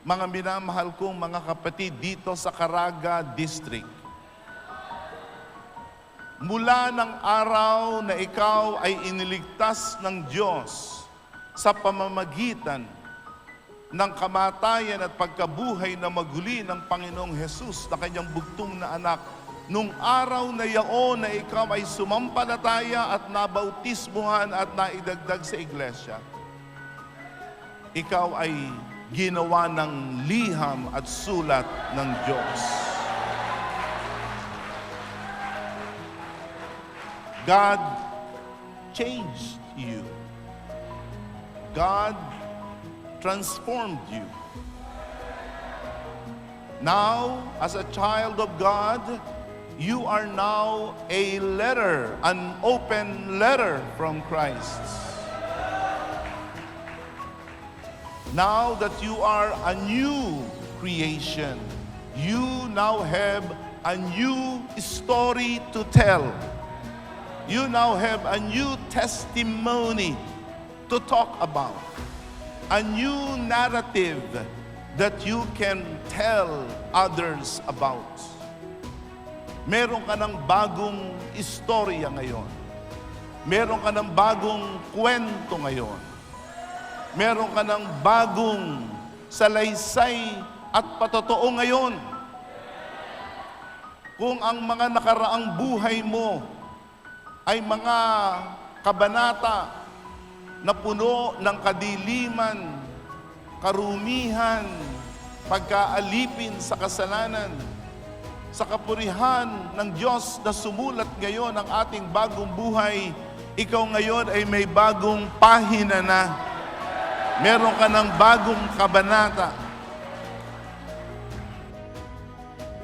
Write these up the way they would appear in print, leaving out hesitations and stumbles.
mga minamahal kong mga kapatid dito sa Caraga District, mula ng araw na ikaw ay iniligtas ng Diyos sa pamamagitan ng kamatayan at pagkabuhay na maguli ng Panginoong Hesus na kanyang bugtong na anak, nung araw na yaon na ikaw ay sumampalataya at nabautismuhan at naidagdag sa iglesia, ikaw ay ginawa ng liham at sulat ng Diyos. God changed you. God transformed you. Now, as a child of God, you are now a letter, an open letter from Christ. Now that you are a new creation, you now have a new story to tell. You now have a new testimony to talk about. A new narrative that you can tell others about. Meron ka ng bagong istorya ngayon. Meron ka ng bagong kwento ngayon. Meron ka ng bagong salaysay at patotoo ngayon. Kung ang mga nakaraang buhay mo ay mga kabanata na puno ng kadiliman, karumihan, pagkaalipin sa kasalanan, sa kapurihan ng Diyos na sumulat ngayon ang ating bagong buhay, ikaw ngayon ay may bagong pahina na. Meron ka ng bagong kabanata.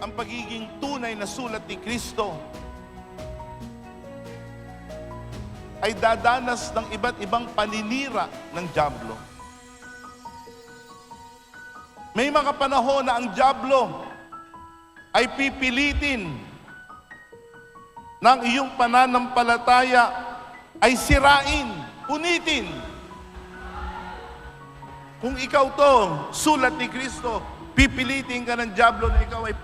Ang pagiging tunay na sulat ni Kristo ay dadanas ng iba't ibang paninira ng dyablo. May mga panahon na ang dyablo ay pipilitin ng iyong pananampalataya ay sirain, punitin. Kung ikaw to, sulat ni Kristo, pipilitin ka ng dyablo na ikaw ay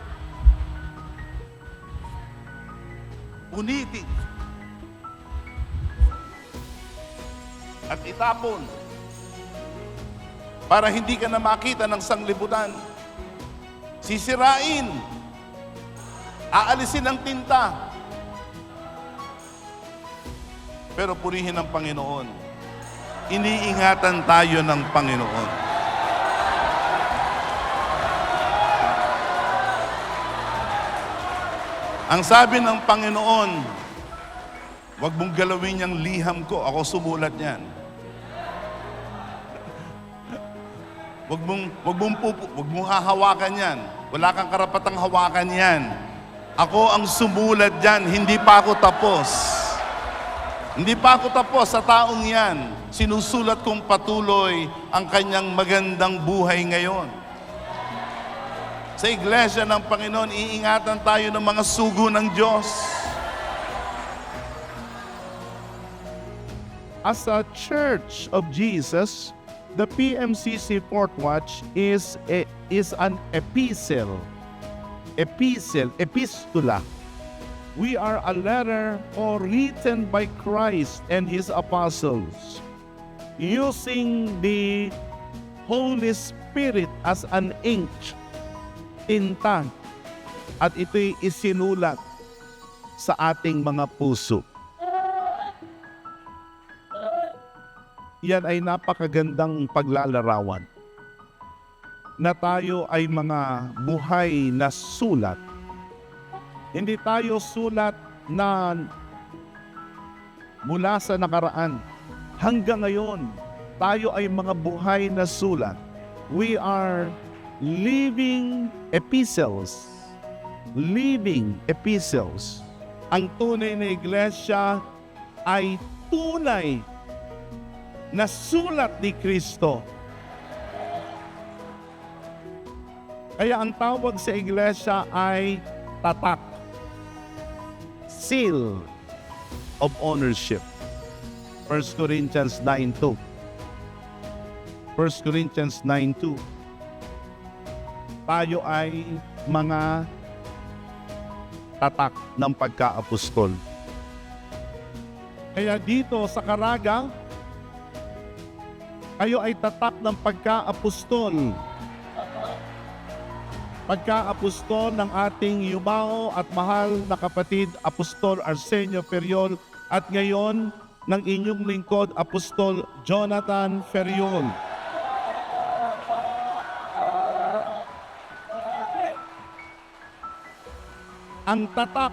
punitin at itapon para hindi ka na makita ng sanglibutan. Sisirain, aalisin ang tinta. Pero purihin ng Panginoon. Iniingatan tayo ng Panginoon. Ang sabi ng Panginoon, huwag mong galawin yung liham ko, ako sumulat niyan. Huwag mong hahawakan yan. Wala kang karapatang hawakan yan. Ako ang sumulat dyan, hindi pa ako tapos. Hindi pa ako tapos sa taong yan. Sinusulat kong patuloy ang kanyang magandang buhay ngayon. Sa iglesia ng Panginoon, iingatan tayo ng mga sugo ng Diyos. As a Church of Jesus, the PMCC Fourth Watch is an epistle. Epistula. We are a letter or written by Christ and His apostles, using the Holy Spirit as an ink, tinta, at ito'y isinulat sa ating mga puso. Yan ay napakagandang paglalarawan na tayo ay mga buhay na sulat. Hindi tayo sulat na mula sa nakaraan. Hanggang ngayon, tayo ay mga buhay na sulat. We are living epistles. Living epistles. Ang tunay na iglesia ay tunay na sulat ni Kristo. Kaya ang tawag sa iglesia ay tatak. Seal of ownership. 1 Corinthians 9:2. 1 Corinthians 9:2. tayo ay mga tatak ng pagka-apostol. Kaya dito sa Caraga, kayo ay tatak ng pagka-apostol. Pagka-apostol ng ating yumao at mahal na kapatid, Apostol Arsenio Feriol, at ngayon ng inyong lingkod, Apostol Jonathan Feriol. Ang tatak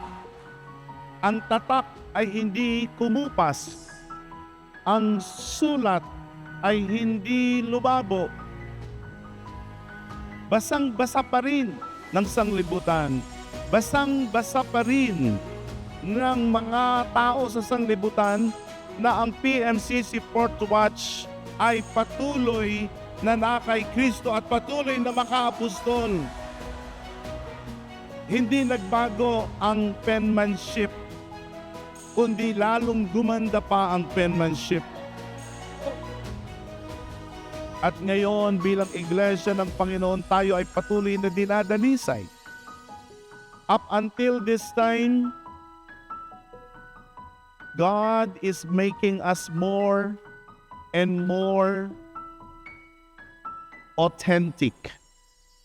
ay hindi kumupas. Ang sulat ay hindi lumabo. Basang-basa pa rin ng sanglibutan. Basang-basa pa rin ng mga tao sa sanglibutan na ang PMCC Port Watch ay patuloy na nakay Kristo at patuloy na makaapostol. Hindi nagbago ang penmanship, kundi lalong gumanda pa ang penmanship. At ngayon bilang Iglesia ng Panginoon, tayo ay patuloy na dinadanisay. Up until this time, God is making us more and more authentic.